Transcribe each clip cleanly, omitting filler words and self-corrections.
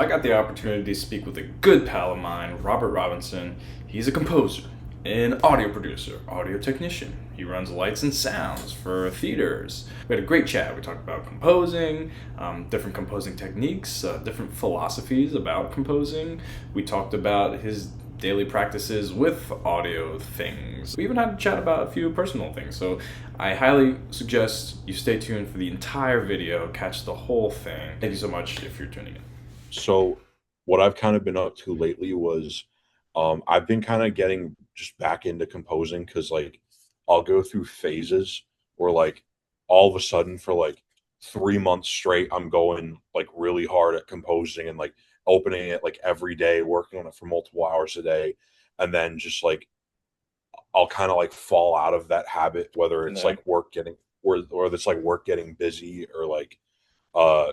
I got the opportunity to speak with a good pal of mine, Robert Robinson. He's a composer, an audio producer, audio technician. He runs lights and sounds for theaters. We had a great chat. We talked about composing, different composing techniques, different philosophies about composing. We talked about his daily practices with audio things. We even had a chat about a few personal things. So I highly suggest you stay tuned for the entire video, catch the whole thing. Thank you so much if you're tuning in. So what I've kind of been up to lately was I've been kind of getting just back into composing because like I'll go through phases where like all of a sudden for like 3 months straight I'm going like really hard at composing and like opening it like every day, working on it for multiple hours a day, and then just like I'll kind of like fall out of that habit, whether it's Yeah. like work getting or it's like work getting busy or uh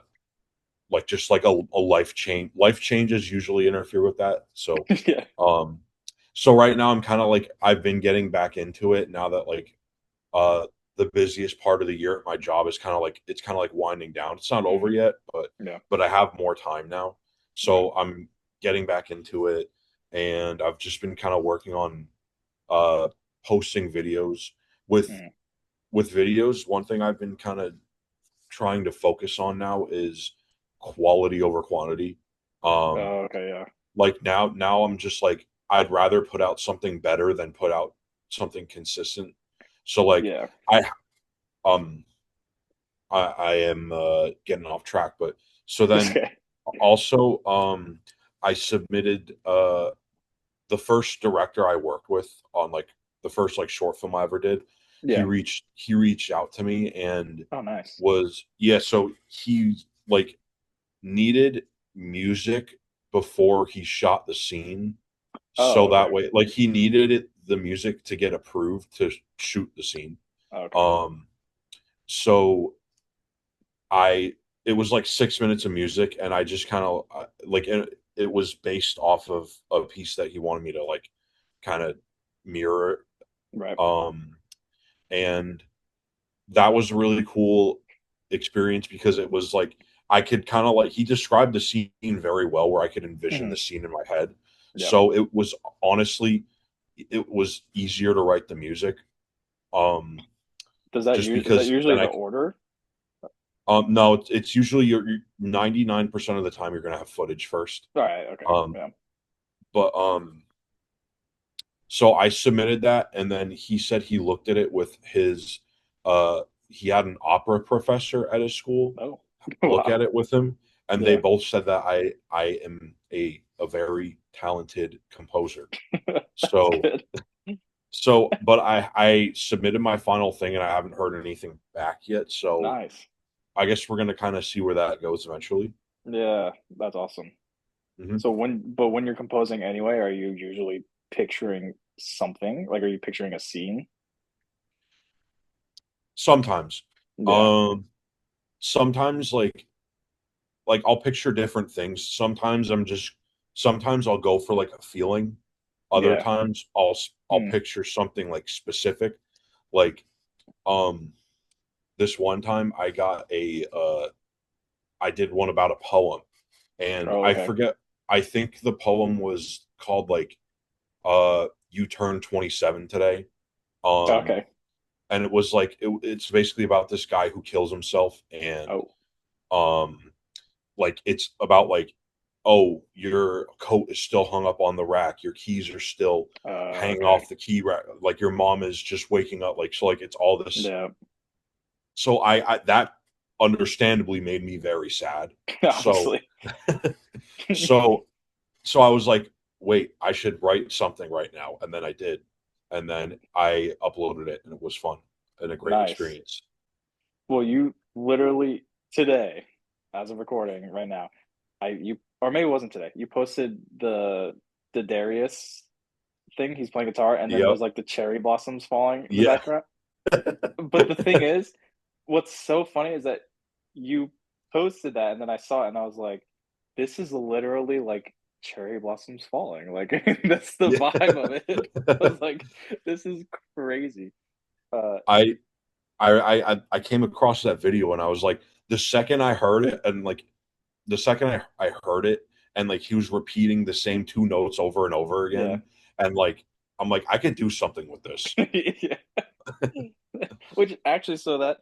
like just like a life changes usually interfere with that. Yeah. Um so right now I'm kind of like I've been getting back into it now that like uh the busiest part of the year at my job is kind of like it's kind of like winding down. It's not over Mm, yet, but yeah. I have more time now. Right. So I'm getting back into it, and I've just been kind of working on uh posting videos with Mm. videos. One thing I've been kind of trying to focus on now is quality over quantity. Um, Oh, okay. Yeah. like now I'm just like I'd rather put out something better than put out something consistent. So like Yeah. I um I am getting off track, but so then Okay. also I submitted the first director I worked with on like the first like short film I ever did. Yeah. He reached out to me and Oh, nice. was yeah, so he like needed music before he shot the scene, so Oh, that okay. way like he needed the music to get approved to shoot the scene. Okay. um so I it was like 6 minutes of music, and I just kind of like it was based off of a piece that he wanted me to like kind of mirror. Right. um and that was a really cool experience because it was like I could kind of like he described the scene very well where I could envision Hmm. the scene in my head. Yeah. So it was honestly it was easier to write the music. Um just Is that because usually then the I order? no it's usually you're 99% of the time you're gonna have footage first. All right. Okay. Um Yeah. but so I submitted that, and then he said he looked at it with his he had an opera professor at his school Oh. look Wow. at it with him, and they Yeah. both said that I am a very talented composer. That's So good. but I submitted my final thing and I haven't heard anything back yet. So Nice. I guess we're gonna kind of see where that goes eventually. Yeah. That's awesome. Hmm. So when you're composing anyway, are you usually picturing something? Like, are you picturing a scene? Sometimes, Yeah. um, sometimes like I'll picture different things. Sometimes I'll go for like a feeling. Other Yeah. times I'll Hmm. picture something like specific. Like um this one time I did one about a poem, and Oh, I okay. forget, I think the poem was called like You Turn 27 Today. Um Okay. and it was like it's basically about this guy who kills himself, and Oh. um like it's about like, oh, your coat is still hung up on the rack, your keys are still hanging Okay. off the key rack, like your mom is just waking up, like so like it's all this. Yeah. So I that understandably made me very sad. So Obviously. so so I was like, wait, I should write something right now, and then I did, and then I uploaded it, and it was fun and a great Nice. experience. Well, you literally today, as of recording right now, or maybe it wasn't today. You posted the Darius thing. He's playing guitar, and then Yep. there's like the cherry blossoms falling in the Yeah. background. But the thing is, what's so funny is that you posted that, and then I saw it, and I was like, "This is literally like cherry blossoms falling." Like that's the Yeah. vibe of it. I was like, "This is crazy." Uh, I I came across that video and I was like, the second I heard it, and like the second I heard it, and like he was repeating the same two notes over and over Yeah. again, and like I'm like I could do something with this. Yeah. Which actually, so that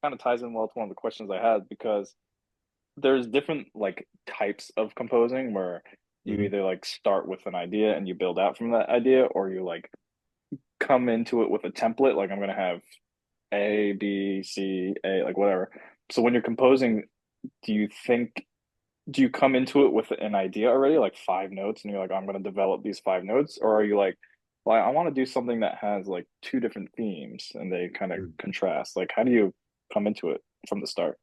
kind of ties in well to one of the questions I had because there's different like types of composing where you Hmm. either like start with an idea and you build out from that idea, or you like come into it with a template. Like I'm gonna have A, B, C, A, like whatever. So when you're composing, do you think do you come into it with an idea already, like five notes, and you're like, I'm going to develop these five notes? Or are you like, well, I want to do something that has like two different themes and they kind of contrast? Like, how do you come into it from the start?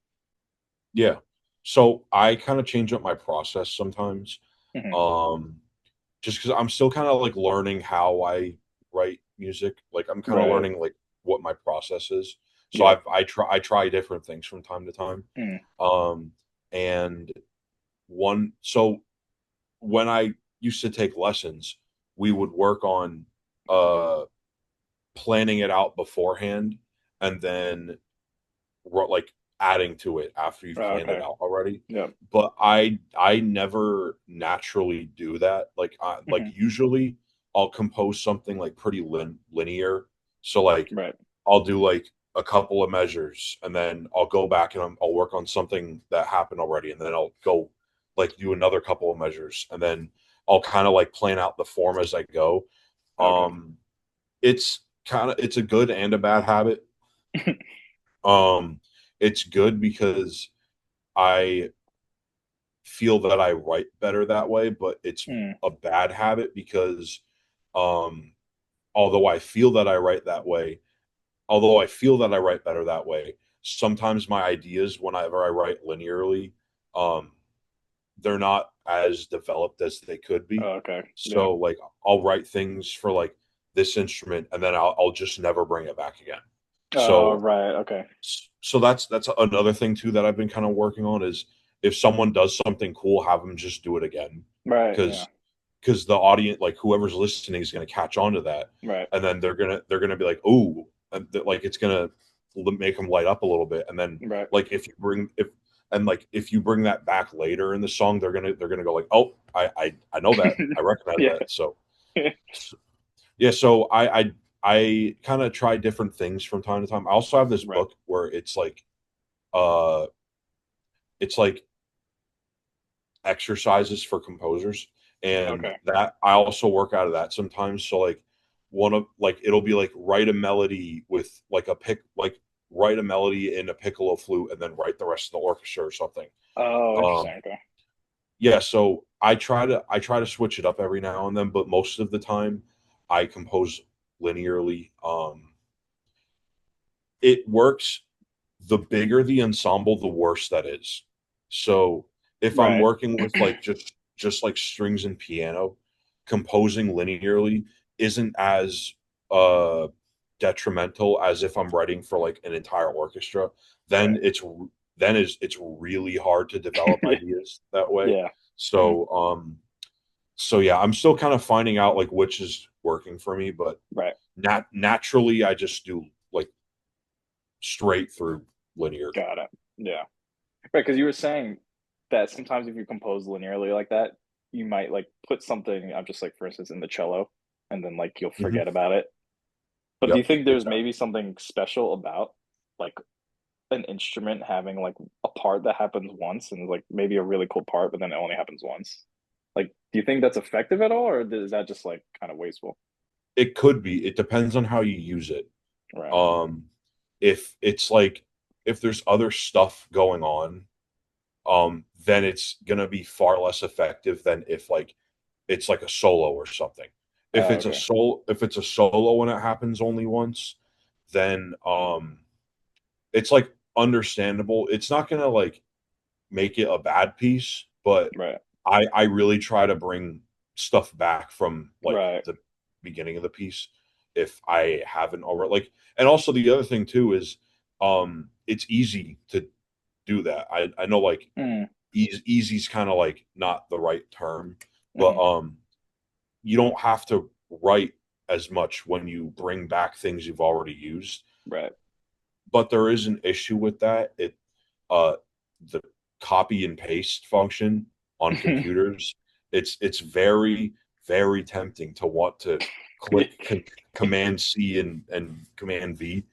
Yeah. So I kind of change up my process sometimes. Hmm. Um, just because I'm still kind of like learning how I write music. Like I'm kind of Right. learning like what my process is. So Yep. I try different things from time to time. Mm. Um, and one so when I used to take lessons, we would work on uh planning it out beforehand and then like adding to it after you've Oh, planned it okay. out already. Yep. But I never naturally do that. Like Hmm. usually I'll compose something like pretty linear. So like Right. I'll do like a couple of measures and then I'll go back and I'll work on something that happened already and then I'll go like do another couple of measures and then I'll kind of like plan out the form as I go. Okay. Um it's a good and a bad habit. Um it's good because I feel that I write better that way, but it's Mm. a bad habit because um although I feel that I write that way, although I feel that I write better that way, sometimes my ideas whenever I write linearly, um they're not as developed as they could be. Oh, okay. Yeah. So like I'll write things for like this instrument and then I'll just never bring it back again. Oh, So right. Okay. so that's another thing too that I've been kind of working on is if someone does something cool, have them just do it again Right. Yeah. because the audience, like whoever's listening, is going to catch on to that, Right. and then they're gonna be like, oh, like it's gonna make them light up a little bit, and then Right. like if you bring that back later in the song, they're gonna go like, oh, I know that, I recognize Yeah. that, so yeah, so I kind of try different things from time to time. I also have this Right. book where uh it's like exercises for composers, and Okay. that I also work out of that sometimes. So like one of like it'll be like write a melody with like write a melody in a piccolo flute and then write the rest of the orchestra or something. Oh, interesting. Um Okay. yeah, so I try to switch it up every now and then, but most of the time I compose linearly. It works. The bigger the ensemble, the worse that is. So if I'm Right. working with like just like strings and piano, composing linearly isn't as uh detrimental as if I'm writing for like an entire orchestra. Right. Then it's really hard to develop Yeah. ideas that way. Yeah. Mhm. So yeah, I'm still kind of finding out like which is working for me, but Right. naturally I just do like straight through linear. Got it. Yeah. Right, because you were saying that sometimes if you compose linearly like that, you might like put something, I'm just like for instance in the cello, and then like you'll Hmm. forget about it. But do you Yep, think there's exactly. maybe something special about like an instrument having like a part that happens once and like maybe a really cool part, but then it only happens once? Like, do you think that's effective at all, or is that just like kind of wasteful? It could be. It depends on how you use it. Right. Um, if it's like if there's other stuff going on, then it's gonna be far less effective than if like it's like a solo or something. Oh, okay. If it's a solo and it happens only once, then it's like understandable. It's not gonna like make it a bad piece, but Right. I really try to bring stuff back from like Right. the beginning of the piece if I haven't already like and also the other thing too is it's easy to do that. I know like Mm, easy's kind of like not the right term, but hmm. you don't have to write as much when you bring back things you've already used. Right. But there is an issue with that. It uh the copy and paste function. on computers, it's very, very tempting to want to click Command C and Command V.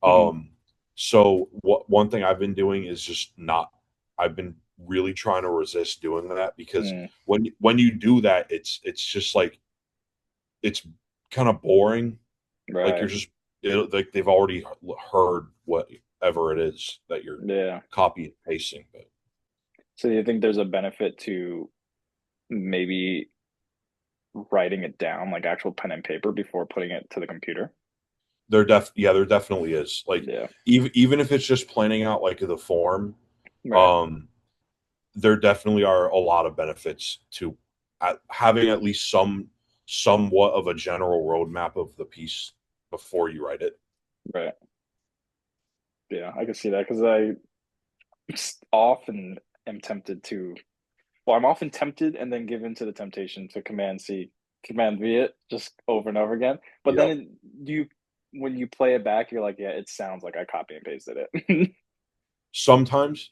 Mhm. So one thing I've been doing is just not. I've been really trying to resist doing that because Mm, when you do that, it's just like it's kind of boring. Like right. like they've already heard whatever it is that you're Yeah. copying and pasting. But So you think there's a benefit to maybe writing it down, like actual pen and paper, before putting it to the computer? there definitely is. Like Yeah. even if it's just planning out like the form, Right. um, there definitely are a lot of benefits to having at least somewhat of a general roadmap of the piece before you write it. Right. Yeah, I can see that because I often am tempted to. Well, I'm often tempted and then given to the temptation to Command C, Command V it just over and over again. But then Yep. you, when you play it back, you're like, yeah, it sounds like I copy and pasted it. Yeah. Sometimes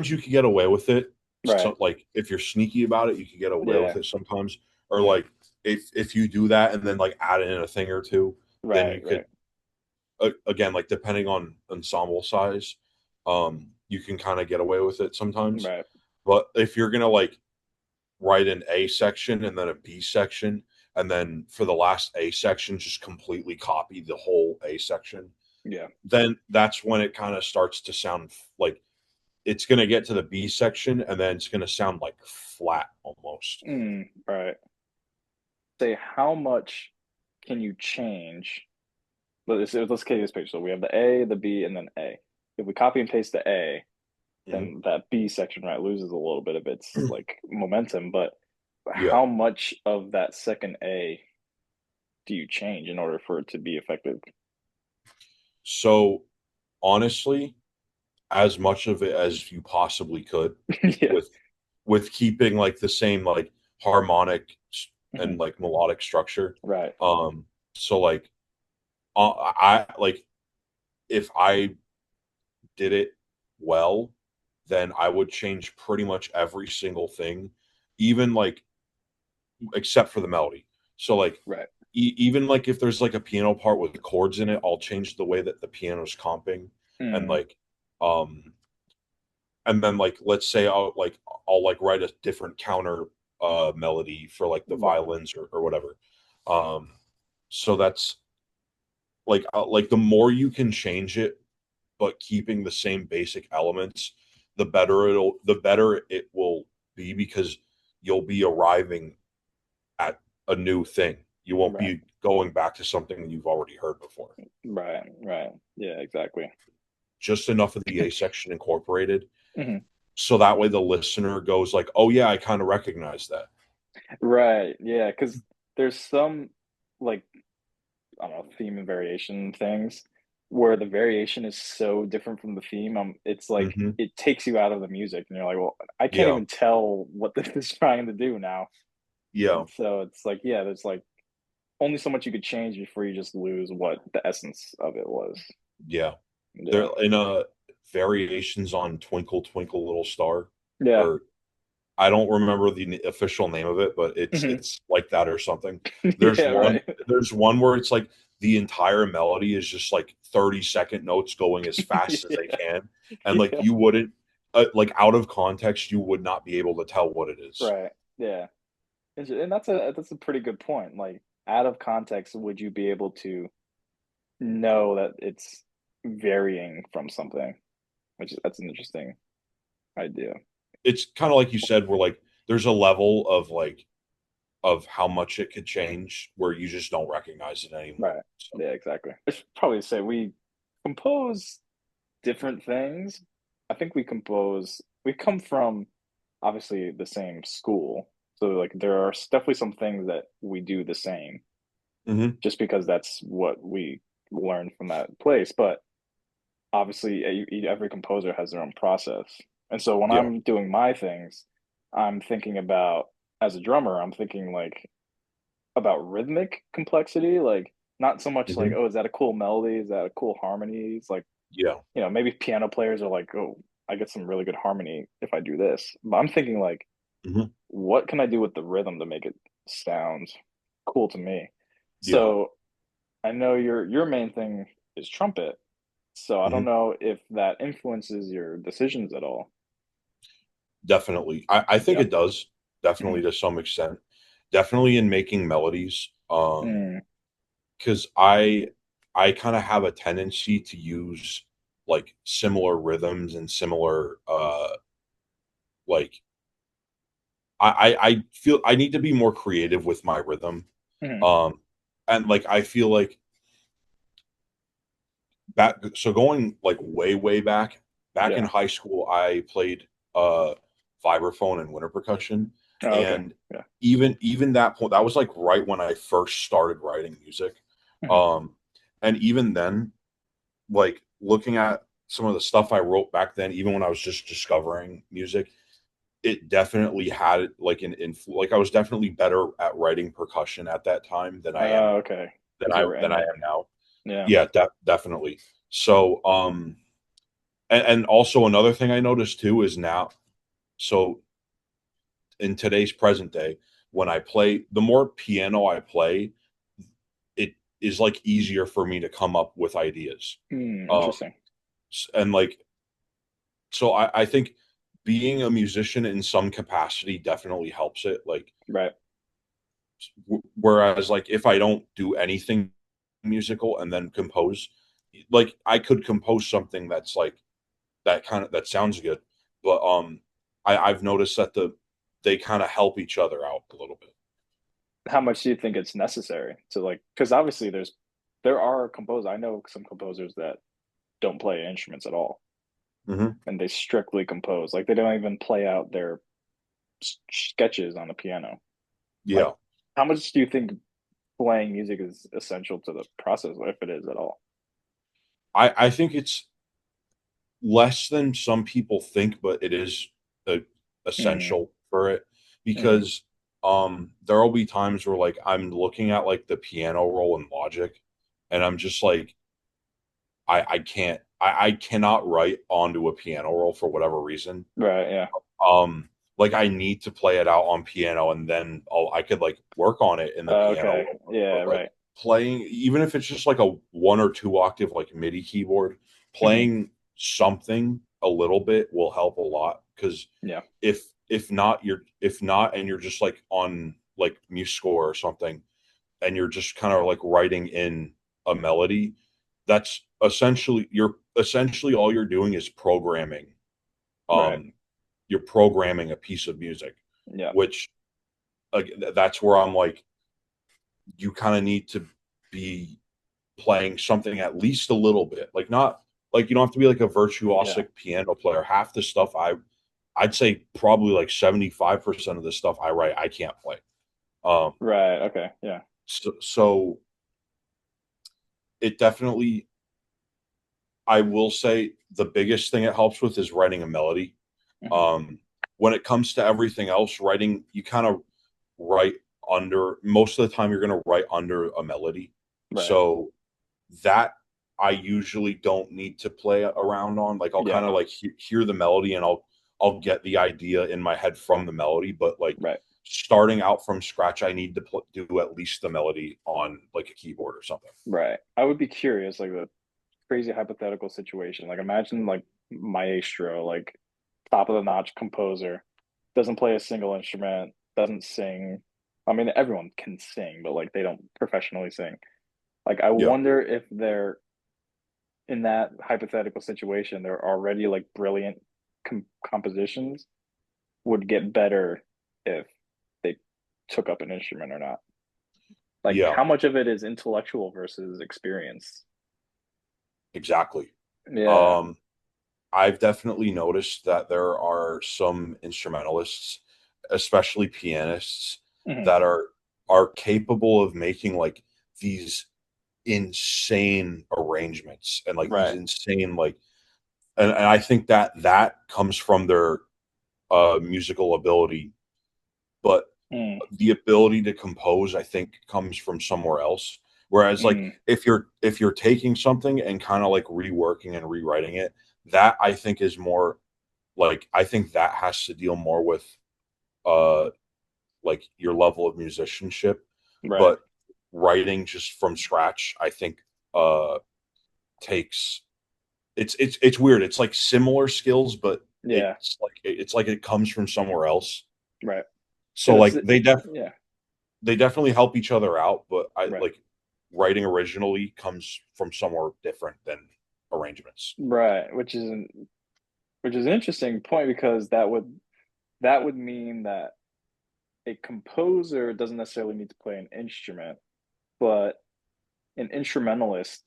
you can get away with it. Right. So, like if you're sneaky about it, you can get away with Yeah. it sometimes. Or like if you do that and then like add in a thing or two, then Right. you could Right. again like depending on ensemble size, you can kind of get away with it sometimes. Right. But if you're gonna like write an A section and then a B section, and then for the last A section just completely copy the whole A section, Yeah. then that's when it kind of starts to sound like it's going to get to the B section and then it's going to sound like flat almost. Right. Say how much can you change? Let's take this picture. So we have the A, the B, and then A. If we copy and paste the A, Mhm. then that B section, right, loses a little bit of its like momentum. But Yeah. how much of that second A do you change in order for it to be effective? So honestly, as much of it as you possibly could Yeah. with keeping like the same like harmonic Mhm. and like melodic structure. Right. So like I like if I did it well, then I would change pretty much every single thing, even like except for the melody. So like Right. even like if there's like a piano part with chords in it, I'll change the way that the piano's comping and Mm, like um and then like let's say I'll like write a different counter melody for like the right. violins or whatever. Um so that's like the more you can change it but keeping the same basic elements, the better it will be because you'll be arriving at a new thing. You won't Right. be going back to something you've already heard before. Right. Right. Yeah, exactly. Just enough of the A section incorporated, Mhm. so that way the listener goes like, "Oh yeah, I kind of recognize that." Right. Yeah, because there's some like I don't know, theme and variation things where the variation is so different from the theme. It's like Hmm. it takes you out of the music, and you're like, well, I can't Yeah, even tell what this is trying to do now. yeah, And so it's like, yeah, there's like only so much you could change before you just lose what the essence of it was. yeah. Yeah. There in variations on "Twinkle Twinkle Little Star," Yeah. or I don't remember the official name of it, but Hmm. it's like that or something. There's Yeah. one Right. there's one where it's like the entire melody is just like 30-second notes going as fast as they Yeah. can, and like Yeah. you wouldn't like out of context you would not be able to tell what it is. Right. Yeah. And that's a pretty good point. Like out of context, would you be able to know that it's varying from something? Which is that's an interesting idea. It's kind of like you said, where like there's a level of like of how much it could change where you just don't recognize it anymore. Right. So, Yeah, exactly. I should probably say we compose different things. I think we come from obviously the same school. So like there are definitely some things that we do the same mhm. just because that's what we learned from that place. But obviously every composer has their own process. And so when Yeah. I'm doing my things, I'm thinking about as a drummer, I'm thinking like about rhythmic complexity, like not so much like, Mhm. oh, is that a cool melody? Is that a cool harmony? It's like, Yeah. maybe piano players are like, oh, I get some really good harmony if I do this. But I'm thinking like, Mhm. what can I do with the rhythm to make it sound cool to me? Yeah. So I know your main thing is trumpet. So I don't Mhm. know if that influences your decisions at all. Definitely. I think Yeah. it does, definitely Mhm. to some extent. Definitely in making melodies, Mm, 'cause I kinda have a tendency to use, like, similar rhythms and similar, like I feel I need to be more creative with my rhythm, mhm. um, and, like, I feel like going, like, way, way back in Yeah. high school, I played, uh, vibraphone and winter percussion, Oh, okay. and Yeah. even that point that was, like, right when I first started writing music, Mhm. um, and even then, like, looking at some of the stuff I wrote back then, even when I was just discovering music, it definitely had, like, like, I was definitely better at writing percussion at that time Oh, okay. Because you were than in I it. am now. Yeah. Yeah, definitely. So, and also another thing I noticed too is now so in today's present day, when I play the more piano I play, it is, like, easier for me to come up with ideas. Interesting. And, like, so I think being a musician in some capacity definitely helps it, like, Right. whereas, like, if I don't do anything musical and then compose, like, I could compose something that's, like, that sounds good, but, I've noticed that they kinda help each other out a little bit. How much do you think it's necessary to like? Because obviously there are composers. I know some composers that don't play instruments at all, Mhm. and they strictly compose. Like they don't even play out their sketches on the piano. Like, Yeah. how much do you think playing music is essential to the process, if it is at all? I think it's less than some people think, but it is, uh, Mm, essential for it mm, because, there'll be times where, like, I'm looking at, like, the piano roll in Logic, and I'm just like, I cannot write onto a piano roll for whatever reason. right. Yeah. Like, I need to play it out on piano, and then I could, like, work on it in the piano Okay. roll, Yeah. but, like, Right. playing even if it's just, like, a 1 or 2 octave, like, MIDI keyboard, Hmm. playing something a little bit will help a lot because Yeah. if not, and you're just, like, on, like, MuseScore or something, and you're just kinda, like, writing in a melody, that's essentially all you're doing is programming, Right. um, you're programming a piece of music, Yeah. which, like, that's where I'm like, you kinda need to be playing something at least a little bit, like, not like, you don't have to be, like, a Yeah. virtuosic piano player. Half the stuff I'd say probably, like, 75% of the stuff I write, I can't play. Um, Right. Okay. Yeah. so it definitely I will say the biggest thing it helps with is writing a melody. Hmm. Um, when it comes to everything else, writing, you kind of write under most of the time, you're going to write under a melody. Right. So that I usually don't need to play around on. Like I'll Yeah. kind of like hear the melody and I'll get the idea in my head from the melody. But like Right. starting out from scratch, I need to do at least the melody on like a keyboard or something. Right. I would be curious, like the crazy hypothetical situation. Like imagine like maestro, like top of the notch composer, doesn't play a single instrument, doesn't sing. I mean, everyone can sing, but like they don't professionally sing. Like I Yeah, wonder if they're in that hypothetical situation, they're already like brilliant compositions would get better if they took up an instrument or not. Like yeah, how much of it is intellectual versus experience? exactly. Yeah. Um, I've definitely noticed that there are some instrumentalists, especially pianists, Hmm. that are capable of making like these insane arrangements and like these Right. insane like and I think that comes from their musical ability, but Mm, the ability to compose I think comes from somewhere else. Whereas like mm, if you're taking something and kind of like reworking and rewriting it, that I think is more like I think that has to deal more with uh like your level of musicianship, Right. but writing just from scratch, I think uh takes it's weird. It's like similar skills, but Yeah. it's like it comes from somewhere else. Right. So Because like yeah. they definitely help each other out, but I Right. like writing originally comes from somewhere different than arrangements. Right. Which is an interesting point because that would mean that a composer doesn't necessarily need to play an instrument, but an instrumentalist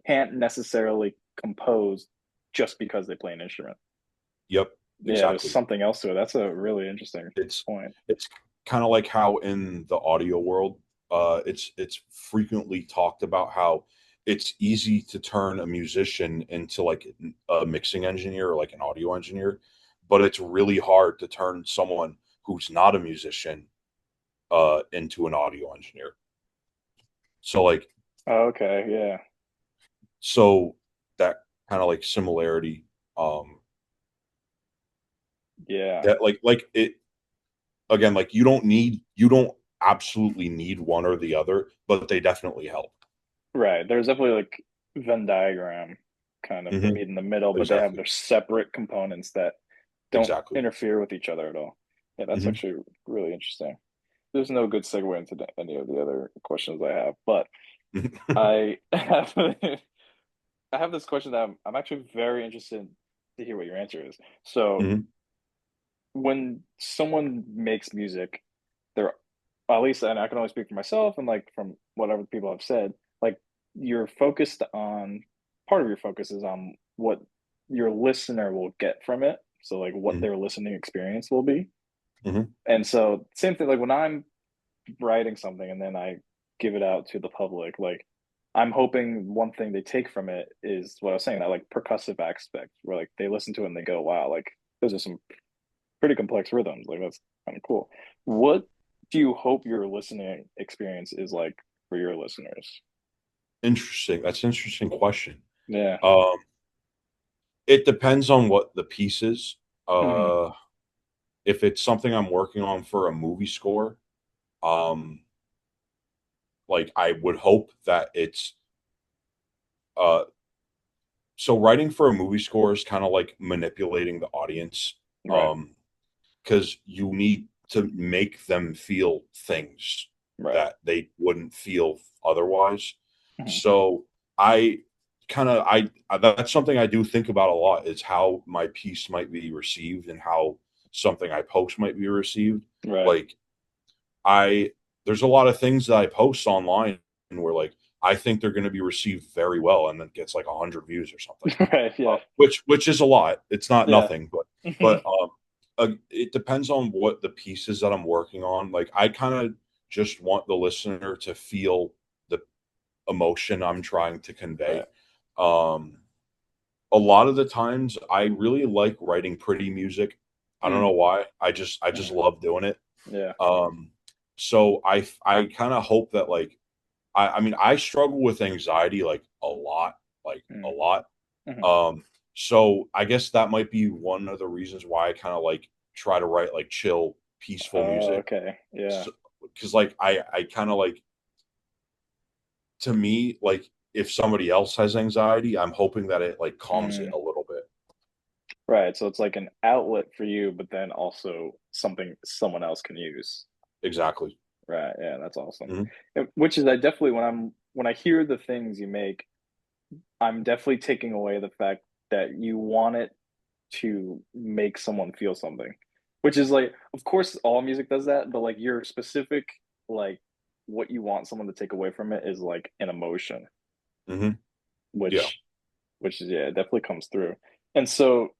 can't necessarily compose just because they play an instrument. Yep, Yeah, there's exactly. something else to it. That's a really interesting It's point. it's kind of like how in the audio world, it's frequently talked about how it's easy to turn a musician into like a mixing engineer or like an audio engineer, but it's really hard to turn someone who's not a musician into an audio engineer. So like Okay, yeah. so that kind of like similarity, um, Yeah. that like it again, like you don't absolutely need one or the other, but they definitely help. Right. There's definitely like Venn diagram kind of. They Hmm. meet in the middle, but they have Exactly. their separate components that don't Exactly. interfere with each other at all. Yeah, that's Hmm. actually really interesting. There's no good segue into any of the other questions I have, but I have I have this question that I'm actually very interested to hear what your answer is. So, Hmm. when someone makes music, they're at least, and I can only speak for myself and like from what other people have said, like you're focused on part of your focus is on what your listener will get from it. So like what Hmm. their listening experience will be. Hmm. And so same thing like when I'm writing something and then I give it out to the public, like I'm hoping one thing they take from it is what I was saying, that like percussive aspect where like they listen to it and they go, wow, like those are some pretty complex rhythms. Like that's kind of cool. What do you hope your listening experience is like for your listeners? Interesting. That's an interesting question. Yeah. Um, it depends on what the piece is. Hmm. Uh, if it's something I'm working on for a movie score, um, like I would hope that it's uh, so writing for a movie score is kind of like manipulating the audience, Right. because you need to make them feel things Right. that they wouldn't feel otherwise. Hmm. So I that's something I do think about a lot is how my piece might be received and how something I post might be received. Right. Like I there's a lot of things that I post online where like I think they're going to be received very well and then gets like 100 views or something, Right. Yeah. which is a lot. It's not Yeah. nothing, but it depends on what the pieces that I'm working on. Like I kind of just want the listener to feel the emotion I'm trying to Right. convey. Um, a lot of the times, I really like writing pretty music. I don't know Mm. why. I just Hmm. love doing it. Yeah. Um, so I kind of hope that like I mean I struggle with anxiety like a Mm. lot. Hmm. Um, so I guess that might be one of the reasons why I kind of like try to write like chill, peaceful Oh, music. okay. Yeah. So, because like I kind of like to me like if somebody else has anxiety, I'm hoping that it like calms it Mm. a little bit. Right. So it's like an outlet for you, but then also something someone else can use. Exactly. Right. Yeah. That's awesome. Mhm. Which is I definitely when I hear the things you make, I'm definitely taking away the fact that you want it to make someone feel something. Which is like, of course, all music does that, but like your specific, like what you want someone to take away from it is like an emotion, Mhm. Yeah. which, which is, yeah, it definitely comes through. And so,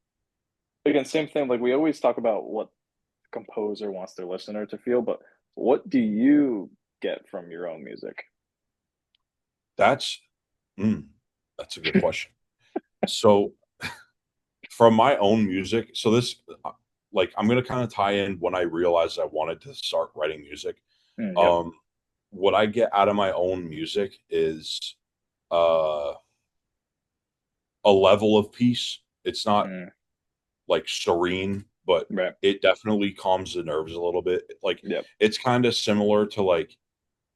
again, same thing, like we always talk about what the composer wants their listener to feel, but what do you get from your own music? That's mm, that's a good question. So from my own music, so this like I'm gonna kind of tie in when I realized I wanted to start writing music. Mm, yep. Um, what I get out of my own music is uh, a level of peace. It's not Mm, like serene, but Right. it definitely calms the nerves a little bit. Like Yep. it's kind of similar to like,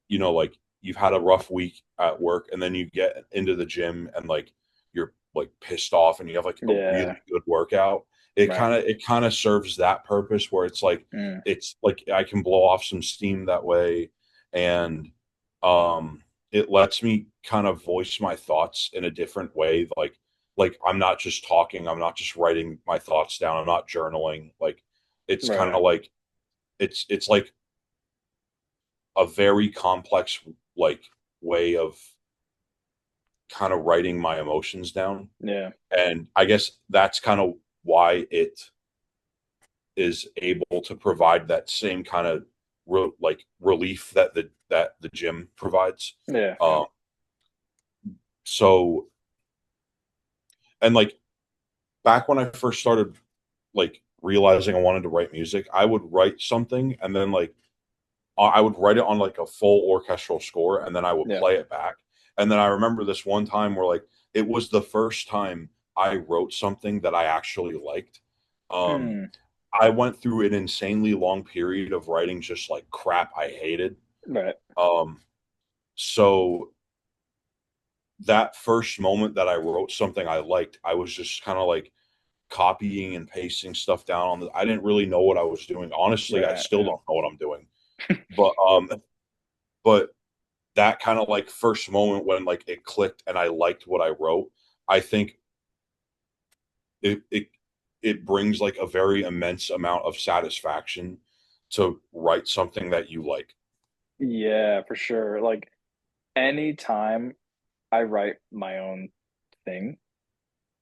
like you've had a rough week at work and then you get into the gym and like you're like pissed off and you have like a Yeah. really good workout. It Right. kind of it kind of serves that purpose where Mm. it's like I can blow off some steam that way, and um it lets me kind of voice my thoughts in a different way. Like I'm not just talking, I'm not just writing my thoughts down, I'm not journaling. Like it's kind Right. of like it's like a very complex like way of kind of writing my emotions down. Yeah. And I guess that's kind of why it is able to provide that same kind of like relief that the gym provides. Yeah. Yeah. Uh, so and like back when I first started like realizing I wanted to write music, I would write something and then like I would write it on like a full orchestral score and then I would Yeah. play it back. And then I remember this one time where like it was the first time I wrote something that I actually liked. Um, Mm. I went through an insanely long period of writing just like crap I hated. Right. Um, so that first moment that I wrote something I liked, I was just kind of like copying and pasting stuff down on the I didn't really know what I was doing. Honestly, I Right. still Yeah. don't know what I'm doing. But but that kind of like first moment when like it clicked and I liked what I wrote, I think it it brings like a very immense amount of satisfaction to write something that you like. Yeah, for sure. Like anytime I write my own thing,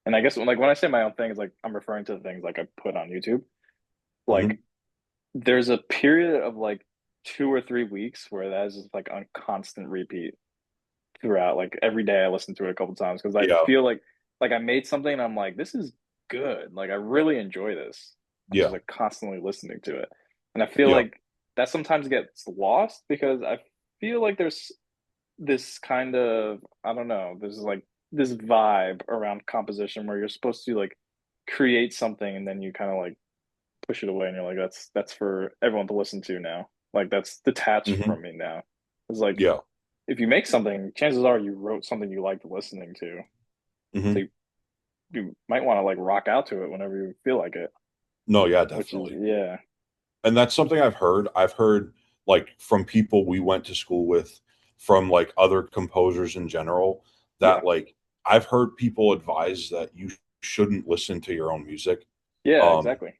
and I guess when I say my own thing, it's like I'm referring to the things like I put on YouTube. Like Hmm. there's a period of like 2 or 3 weeks where that is just like on constant repeat throughout. Like every day I listen to it a couple times because I Yeah, feel like I made something and I'm like, this is good. Like I really enjoy this. I'm just yeah, like constantly listening to it. And I feel yeah. like that sometimes gets lost because I feel like there's this kind of I don't know, there's like this vibe around composition where you're supposed to like create something and then you kind of like push it away and you're like that's for everyone to listen to now. Like that's detached Hmm. from me now. It's like Yeah. if you make something, chances are you wrote something you liked listening to. So Hmm. you might want to like rock out to it whenever you feel like it, No, yeah, which is definitely. yeah. And that's something I've heard. I've heard like from people we went to school with, from like other composers in general, Yeah. that like I've heard people advise that you shouldn't listen to your own music. Yeah, Um, exactly.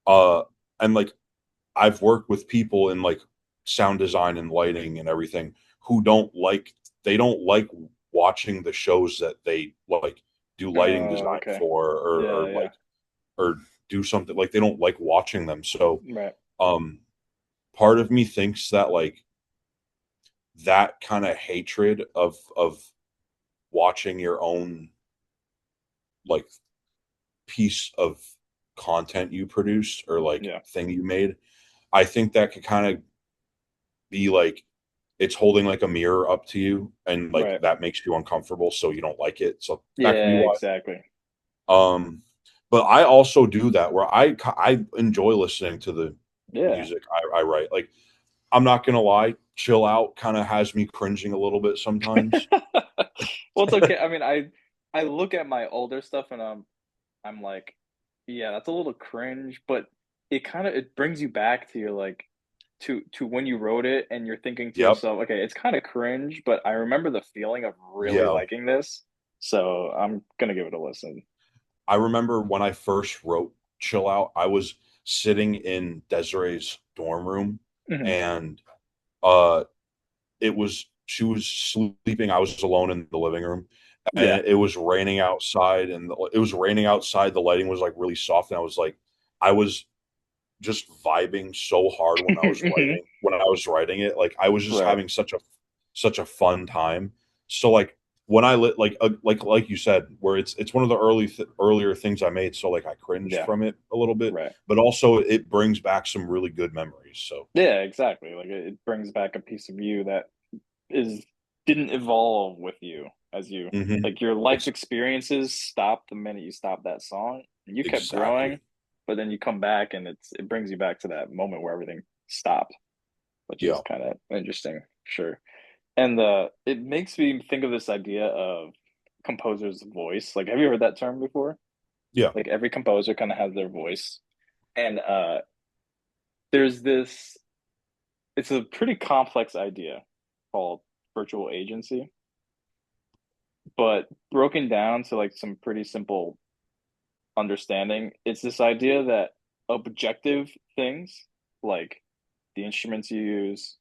uh, and like I've worked with people in like sound design and lighting and everything who they don't like watching the shows that they like do lighting Oh, design okay. for, Yeah, or yeah. like or do something like they don't like watching them. So Right. um part of me thinks that like that kind of hatred of watching your own like piece of content you produced or like Yeah. thing you made, I think that could kind of be like it's holding like a mirror up to you and like Right. that makes you uncomfortable so you don't like it. So that could be Yeah, why. exactly. Um but I also do that where I enjoy listening to the Yeah. music I write. Like I'm not gonna lie, chill out kind of has me cringing a little bit sometimes. Well, it's okay. I mean, I look at my older stuff and I'm like, yeah, that's a little cringe, but it brings you back to your like to when you wrote it and you're thinking to Yep. yourself, okay, it's kind of cringe, but I remember the feeling of really Yeah. liking this, so I'm gonna give it a listen. I remember when I first wrote Chill Out, I was sitting in Desiree's dorm room Mhm. and it was she was sleeping, I was alone in the living room, Yeah. and it was raining outside, and it was raining outside, the lighting was like really soft, and I was just vibing so hard Mhm. when I was writing it. Like I was just Right. having such a fun time. So like when I lit like you said, where it's one of the earlier things I made, so like I cringed Yeah. from it a little bit, Right. but also it brings back some really good memories. So Yeah, exactly. Like it brings back a piece of you that is didn't evolve with you as you hmm like your life it's experiences stop the minute you stop that song. And you kept growing, exactly. but then you come back and it brings you back to that moment where everything stopped, which is Yeah. kind of interesting, sure. And it makes me think of this idea of composer's voice. Like, have you heard that term before? Yeah. Like every composer kind of has their voice. And there's this, it's a pretty complex idea called virtual agency, but broken down to like some pretty simple understanding, it's this idea that objective things like the instruments you use,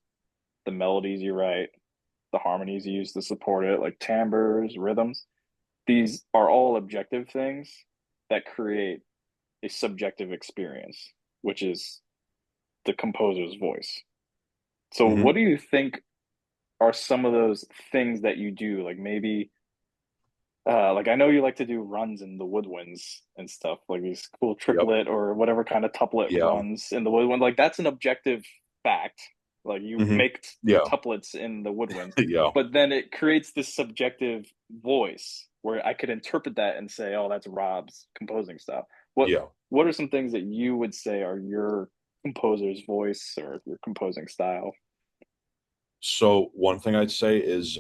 the melodies you write, the harmonies you use to support it, like timbres, rhythms, these are all objective things that create a subjective experience, which is the composer's voice. So, what Hmm. do you think are some of those things that you do? Like maybe, like I know you like to do runs in the woodwinds and stuff, like these cool Yep. triplet or whatever kind of tuplet Yeah. runs in the woodwind. Like that's an objective fact. Like you Hmm. make Yeah. tuplets in the woodwinds, Yeah. but then it creates this subjective voice where I could interpret that and say, "Oh, that's Rob's composing style." What Yeah. What are some things that you would say are your composer's voice or your composing style? So one thing I'd say is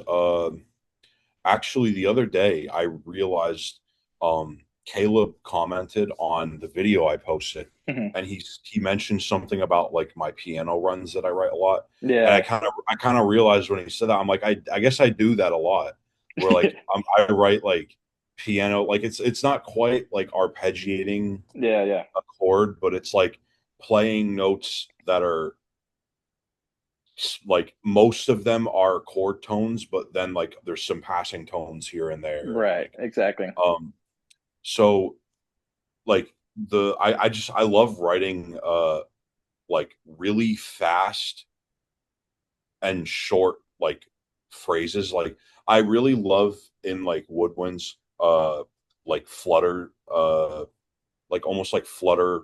actually the other day I realized Caleb commented on the video I posted, Mhm. and he mentioned something about like my piano runs that I write a lot. And Yeah. I kind of realized when he said that, I'm like, I guess I do that a lot. Where like I write like piano, like it's not quite like arpeggiating Yeah, yeah. a chord, but it's like playing notes that are like most of them are chord tones, but then like there's some passing tones here and there, and Right, exactly. so like I love writing like really fast and short like phrases. Like I really love in like woodwinds like flutter like almost like flutter.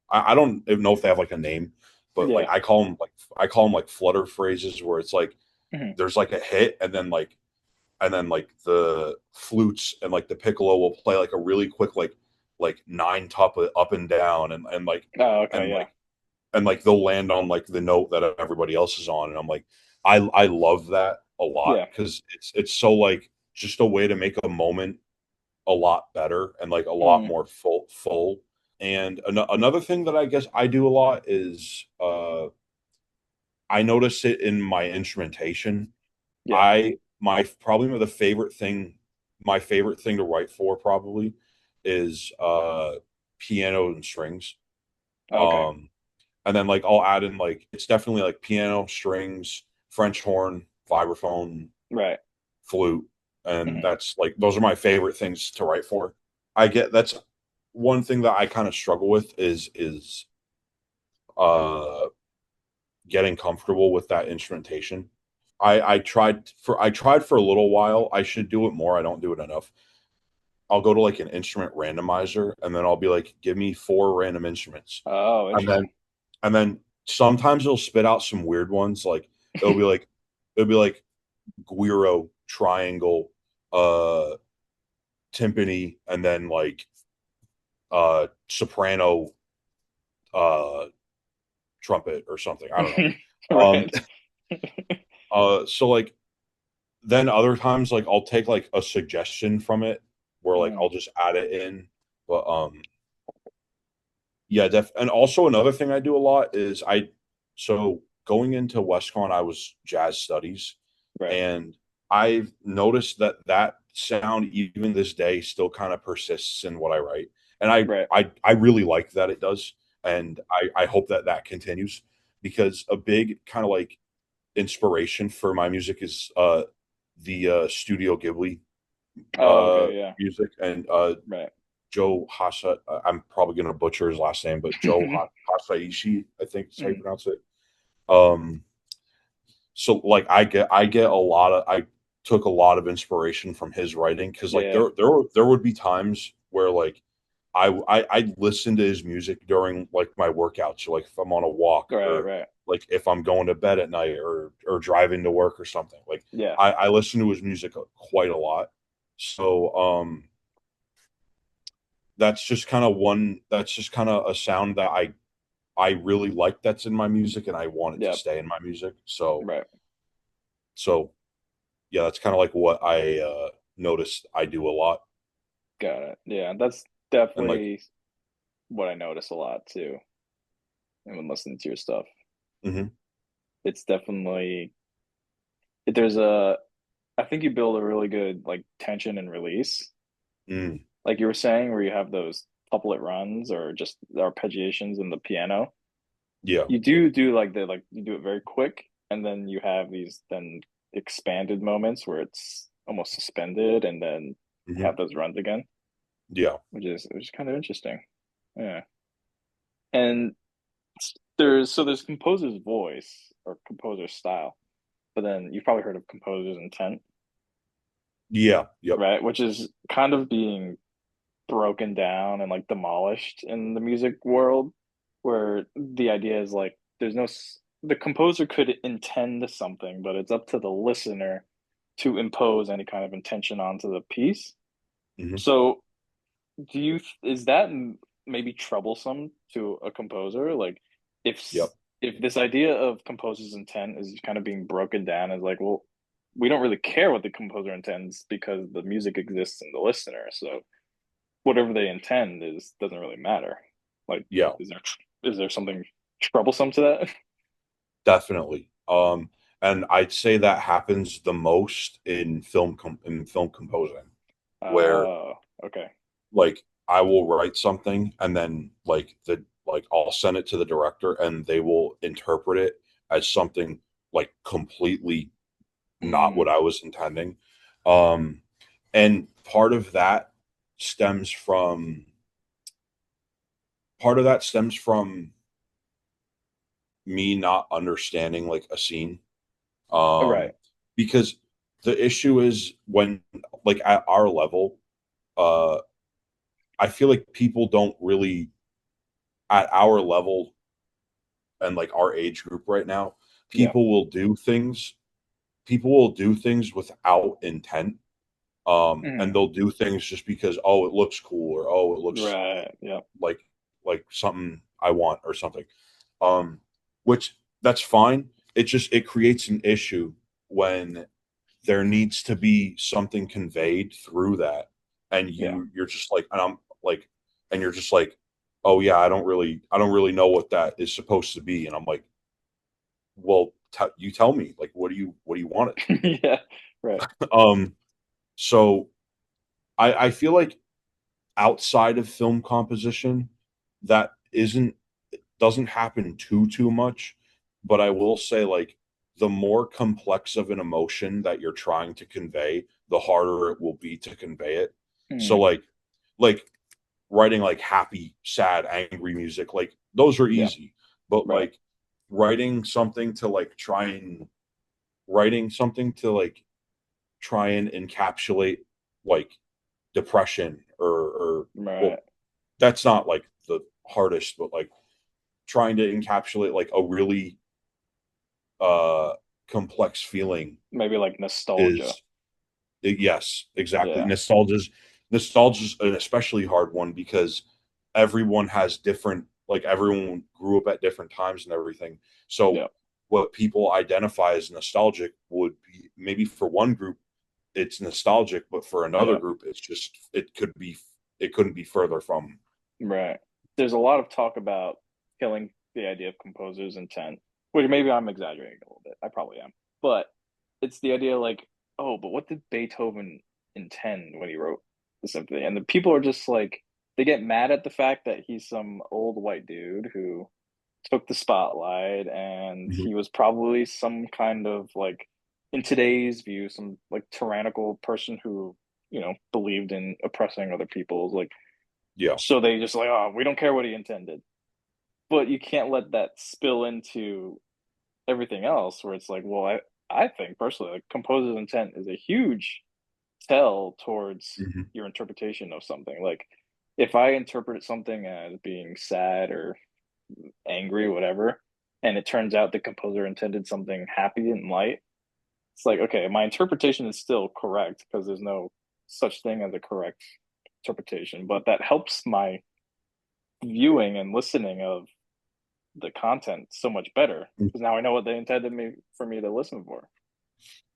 I don't even know if they have like a name, but like Yeah. I call them like flutter phrases where it's like Mhm. there's like a hit and then like the flutes and like the piccolo will play like a really quick like nine top up and down Oh, okay, and yeah. like and like they'll land on like the note that everybody else is on, and I'm like I love that a lot Yeah. because it's so like just a way to make a moment a lot better and like a lot Mhm. more full. And another thing that I guess I do a lot is I notice it in my instrumentation. Yeah. I my probably the favorite thing my favorite thing to write for probably is piano and strings. Okay. Um and then like I'll add in like it's definitely like piano, strings, French horn, vibraphone, Right. flute, and Mhm. that's like those are my favorite things to write for. I get that's one thing that I kind of struggle with is uh getting comfortable with that instrumentation. I tried for a little while. I should do it more. I don't do it enough. I'll go to like an instrument randomizer and then I'll be like, give me four random instruments. Oh, And then interesting. and then sometimes it'll spit out some weird ones. Like it'll be like it'll be like guiro, triangle, uh timpani, and then like soprano uh trumpet or something. I don't know. Um Right. so like then other times like I'll take like a suggestion from it where like Mm. I'll just add it in. But yeah, and also another thing I do a lot is so going into WestCon I was jazz studies, Right. and I've noticed that that sound even this day still kind of persists in what I write. And Right. I really like that it does, and I hope that that continues because a big kind of like inspiration for my music is the Studio Ghibli Oh, okay, yeah. music, and Right. Joe Hasa. I'm probably going to butcher his last name, but Hasaishi, I think is how you Mhm. pronounce it. Um, so like I get a lot of I took a lot of inspiration from his writing because like Yeah. there would be times where like I listen to his music during like my workouts, or like if I'm on a walk, Right, or right. like if I'm going to bed at night, or driving to work or something. Like Yeah. I listen to his music quite a lot. So that's just kind of one. That's just kind of a sound that I really like. That's in my music, and I want it to Yep. stay in my music. So Right. so yeah, that's kind of like what I noticed I do a lot, Got it. Yeah, that's and like, definitely what I notice a lot too. And when listening to your stuff, hmm it's definitely there's a I think you build a really good like tension and release, mm, like you were saying, where you have those couplet runs or just arpeggiations in the piano. yeah, You do like you do it very quick, and then you have these then expanded moments where it's almost suspended, and then you hmm have those runs again, yeah, which is kind of interesting. Yeah, and there's composer's voice or composer's style, but then you've probably heard of composer's intent, yeah, yep, right? Which is kind of being broken down and like demolished in the music world, where the idea is like the composer could intend something, but it's up to the listener to impose any kind of intention onto the piece. hmm So, is that maybe troublesome to a composer? Like, if yep, if this idea of composer's intent is kind of being broken down as like, well, we don't really care what the composer intends because the music exists in the listener. So whatever they intend is doesn't really matter. Like, yeah, is there something troublesome to that? definitely. And I'd say that happens the most in in film composing, where Oh, okay. like I will write something and then like I'll send it to the director and they will interpret it as something like completely not what Mm, I was intending. Um, and stems from part of that stems from me not understanding like a scene. all right. Because the issue is when like at our level, uh I feel like people don't really at our level and like our age group right now, Yeah. people will do things people will do things without intent. And Mm, they'll do things just because, oh, it looks cool, or oh, it looks right. Yeah. like something I want or something. Um, which that's fine. It creates an issue when there needs to be something conveyed through that, and Yeah. you're just like, and I'm like, and you're just like, oh yeah, I don't really know what that is supposed to be, and I'm like, well, you tell me, like, what do you want it to be? Yeah. Right. So I feel like outside of film composition, that isn't doesn't happen too much, but I will say like the more complex of an emotion that you're trying to convey, the harder it will be to convey it. So Mm, like writing like happy, sad, angry music, like those are yeah. easy, but Right. like writing something to like writing something to like try and encapsulate like depression or well, Right. that's not like the hardest, but like trying to encapsulate like a really uh complex feeling Maybe like nostalgia. is yes, exactly. Yeah. Nostalgia's an especially hard one because everyone has different like everyone grew up at different times and everything. So Yeah. what people identify as nostalgic would be maybe for one group it's nostalgic, but for another Yeah. group it couldn't be further from. Right. There's a lot of talk about killing the idea of composer's intent, which maybe I'm exaggerating a little bit. I probably am. But it's the idea like, oh, but what did Beethoven intend when he wrote the symphony? And the people are just like, they get mad at the fact that he's some old white dude who took the spotlight and Mhm. he was probably some kind of like, in today's view, some like tyrannical person who, believed in oppressing other people. Like, Yeah. so they just like, oh, we don't care what he intended. But you can't let that spill into everything else where it's like, well, I think personally, like composer's intent is a huge tell towards Mhm. your interpretation of something. Like if I interpret something as being sad or angry, whatever, and it turns out the composer intended something happy and light, it's like, okay, my interpretation is still correct because there's no such thing as a correct interpretation, but that helps my viewing and listening of the content so much better Mm. because now I know what they intended me for me to listen for.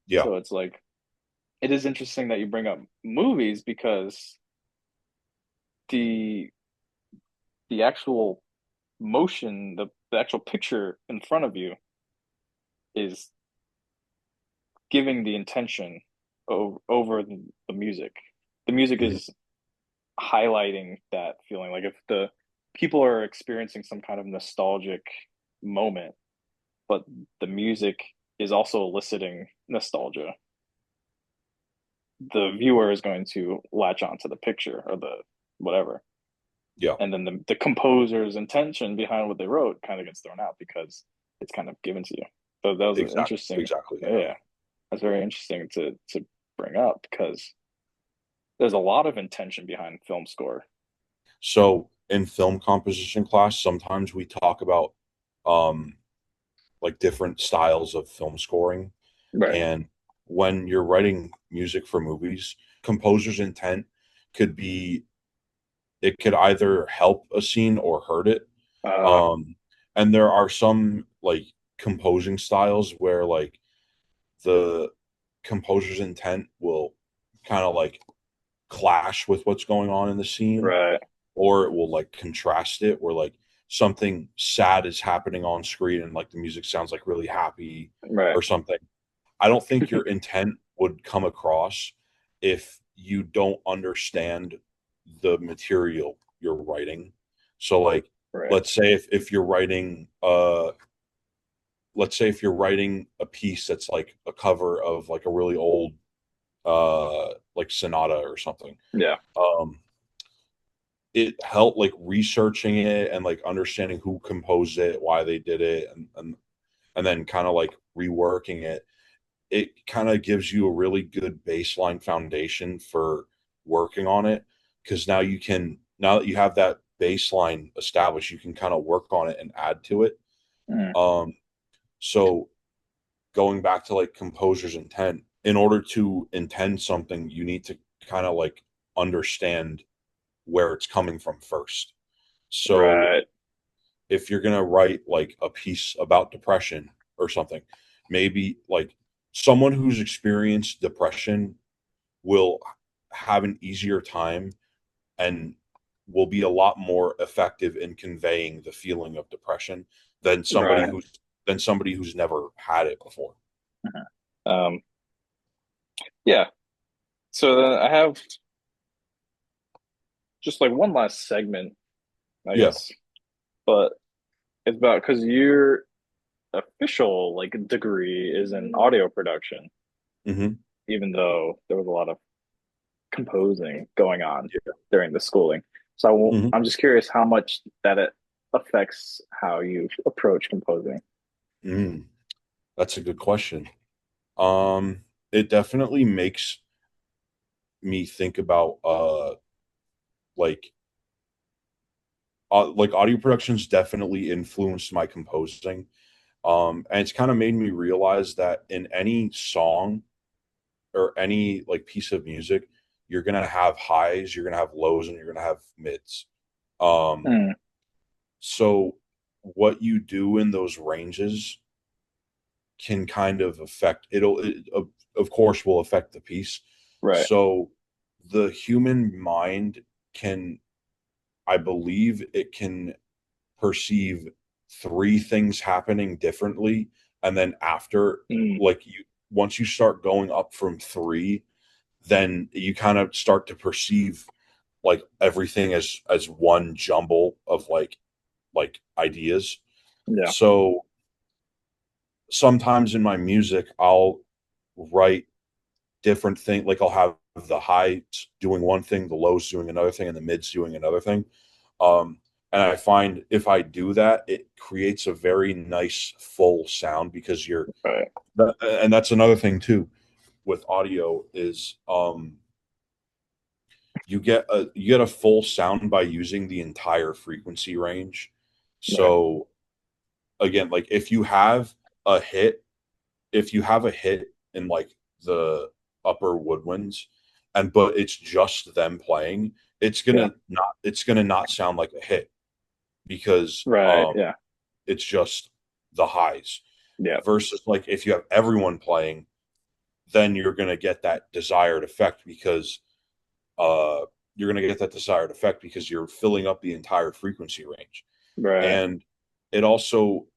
Yeah. So it's like it is interesting that you bring up movies because the the actual motion, the actual picture in front of you is giving the intention over the music. The music Mhm. is highlighting that feeling. Like if the people are experiencing some kind of nostalgic moment, but the music is also eliciting nostalgia, the viewer is going to latch onto the picture or the whatever. Yeah. And then the composer's intention behind what they wrote kind of gets thrown out because it's kind of given to you. So that was an Exactly. interesting, Exactly. Yeah. yeah, that's very interesting to bring up because there's a lot of intention behind film score. So in film composition class, sometimes we talk about um like different styles of film scoring. Right. And when you're writing music for movies, composer's intent could be it could either help a scene or hurt it. Uh, Um, and there are some like composing styles where like the composer's intent will kind of like clash with what's going on in the scene, right. or it will like contrast it, where like something sad is happening on screen and like the music sounds like really happy Right. or something. I don't think your intent would come across if you don't understand the material you're writing. So like Right. let's say if you're writing let's say if you're writing a piece that's like a cover of like a really old like sonata or something. Yeah. Um it helped like researching it and like understanding who composed it, why they did it, and then kind of like reworking it. It kind of gives you a really good baseline foundation for working on it because now that you have that baseline established, you can kind of work on it and add to it. Mm, Um, so going back to like composer's intent, in order to intend something, you need to kind of like understand where it's coming from first. So right. if you're gonna write like a piece about depression or something, maybe like someone who's experienced depression will have an easier time and will be a lot more effective in conveying the feeling of depression than Right. somebody who's never had it before. Um, yeah. So then I have just like one last segment, I Yeah. guess, but it's about because your official like degree is in audio production, Hmm. even though there was a lot of composing going on Yeah. during the schooling. So Hmm. I'm just curious how much that it affects how you approach composing. Mm. That's a good question. It definitely makes me think about like like audio productions definitely influenced my composing. And it's kind of made me realize that in any song or any like piece of music, you're gonna have highs, you're gonna have lows, and you're gonna have mids. Um, Mm, so what you do in those ranges can kind of affect of course will affect the piece. right. So the human mind can, I believe it can perceive three things happening differently, and then after Mm, like you once you start going up from three, then you kind of start to perceive like everything as one jumble of like ideas. yeah. So sometimes in my music I'll write different thing, like I'll have the highs doing one thing, the lows doing another thing, and the mids doing another thing. um and I find if I do that, it creates a very nice full sound because Right. and that's another thing too with audio is you get a full sound by using the entire frequency range. Right. So again, like a hit if you have a hit in like the upper woodwinds, and but it's just them playing, Yeah. it's gonna not sound like a hit because Right. Yeah. it's just the highs. Yeah. Versus like if you have everyone playing, then you're gonna get that desired effect because uh you're filling up the entire frequency range. Right. And it also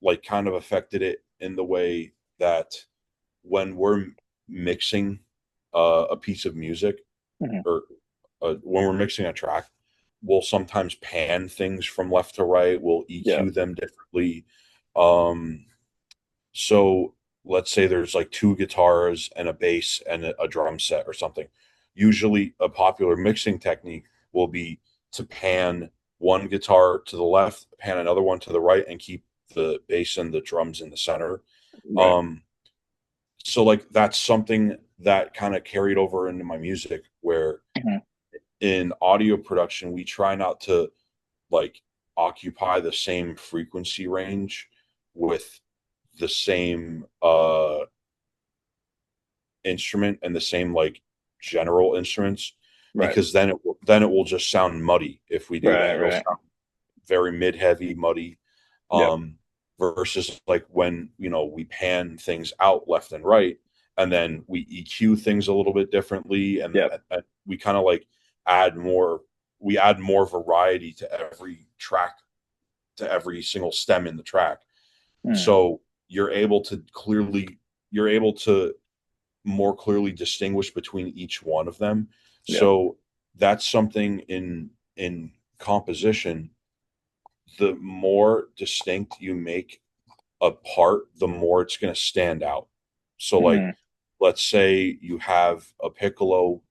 like kind of affected it in the way that when we're mixing a piece of music Mhm. or when we're mixing a track, we'll sometimes pan things from left to right, we'll Yeah. EQ them differently. um so let's say there's like two guitars and a bass and a drum set or something. Usually a popular mixing technique will be to pan one guitar to the left, pan another one to the right, and keep the bass and the drums in the center. Right. Um, so like that's something that kind of carried over into my music where Mhm. in audio production we try not to like occupy the same frequency range with the same instrument and the same like general instruments Right. because then it will just sound muddy if we do Right. that. It'll Right. sound very mid heavy, muddy. Yep. Um, versus like when we pan things out left and right, and then we EQ things a little bit differently, Yep. and we kind of like add more. We add more variety to every track, to every single stem in the track. Mm. So you're able to more clearly distinguish between each one of them. Yep. So that's something in composition. The more distinct you make a part, the more it's going to stand out. So, like, Mm. let's say you have a piccolo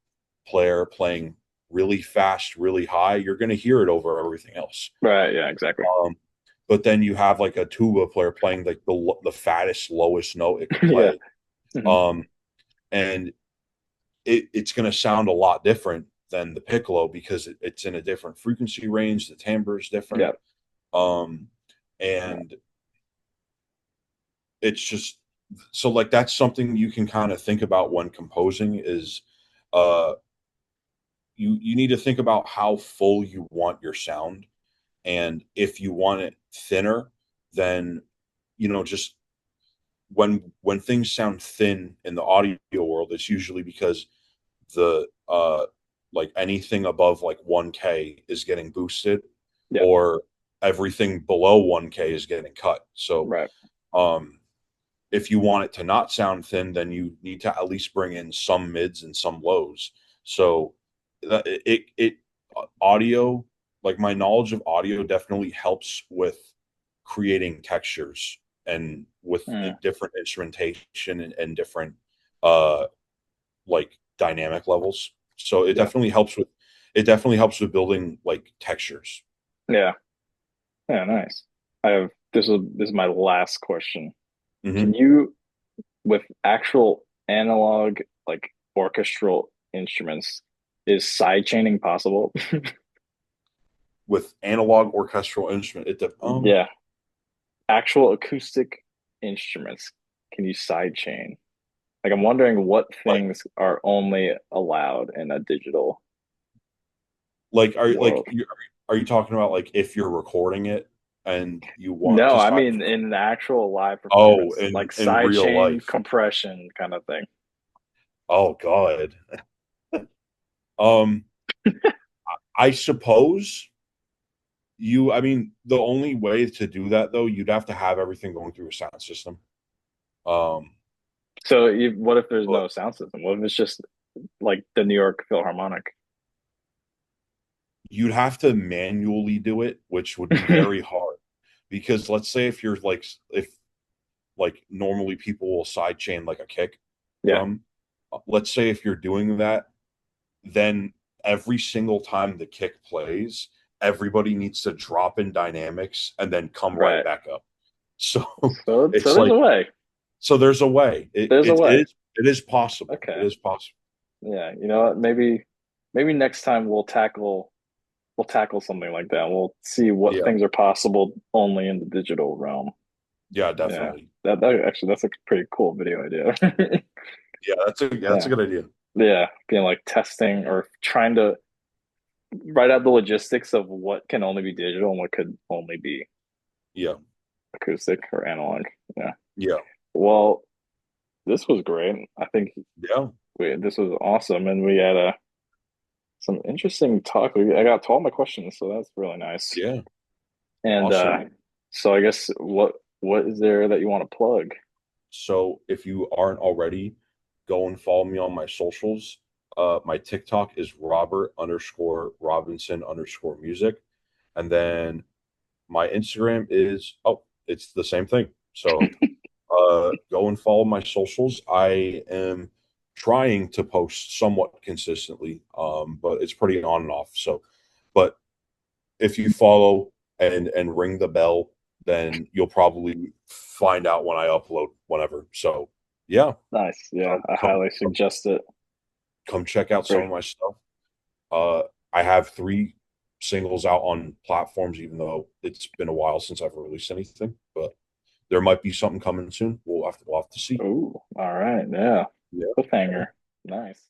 player playing really fast, really high, you're going to hear it over everything else. Right. Yeah. Exactly. Um, but then you have like a tuba player playing like the fattest, lowest note it could Yeah. play. Mhm. Um, and it's going to sound a lot different than the piccolo because it's in a different frequency range. The timbre is different. Yep. Um, and it's just so like that's something you can kind of think about when composing is uh you need to think about how full you want your sound, and if you want it thinner, then just when things sound thin in the audio world, it's usually because the like anything above like 1K is getting boosted, Yep. or everything below 1K is getting cut. So Right. um if you want it to not sound thin, then you need to at least bring in some mids and some lows. So it audio, like my knowledge of audio definitely helps with creating textures and with Mm. different instrumentation and different uh like dynamic levels. So Yeah. it definitely helps with building like textures. Yeah. Yeah. Nice. This is my last question. Can Hmm. you, with actual analog like orchestral instruments, is sidechaining possible? With analog orchestral instrument, Yeah. Actual acoustic instruments. Can you sidechain? Like I'm wondering what like things are only allowed in a digital like world. are you talking about like if you're recording it and you want No, to I side mean in an actual live oh performance, like in real sidechain life? compression kind of thing. Oh God. um I suppose I mean the only way to do that though, you'd have to have everything going through a sound system. um So what if there's but no sound system? What if it's just like the New York Philharmonic? you'd have to manually do it, which would be very hard because let's say if you're like if like normally people will sidechain like a kick Yeah, drum. Let's say if you're doing that, then every single time the kick plays, everybody needs to drop in dynamics and then come right right. back up. So So it's there's like a way. there's a way. It There's a it, way. it is possible. It Okay. is possible. Yeah, you know what? Maybe next time we'll tackle something like that. We'll see what Yeah. things are possible only in the digital realm. Yeah, Yeah. definitely. That actually that's a pretty cool video idea. Yeah, that's a Yeah. good idea. yeah, being like testing or trying to write out the logistics of what can only be digital and what could only be Yeah. acoustic or analog. Yeah. Yeah. Well, this was great. I think Yeah. this was awesome, and we had some interesting talk. I got to all my questions, so that's really nice. Yeah. And Awesome. so I guess what is there that you want to plug? So if you aren't already, go and follow me on my socials. My TikTok is Robert_Robinson_music. And then my Instagram is, oh, it's the same thing. So go and follow my socials. I am trying to post somewhat consistently, but it's pretty on and off. So, but if you follow and ring the bell, then you'll probably find out when I upload whenever. So, yeah, Nice. Yeah, come I come highly come, suggest it. come check out some of Great. my stuff. Uh, I have 3 singles out on platforms, even though it's been a while since I've released anything. But there might be something coming soon. We'll have to see. Oh, all right. Yeah. Yeah. Cliffhanger. Nice.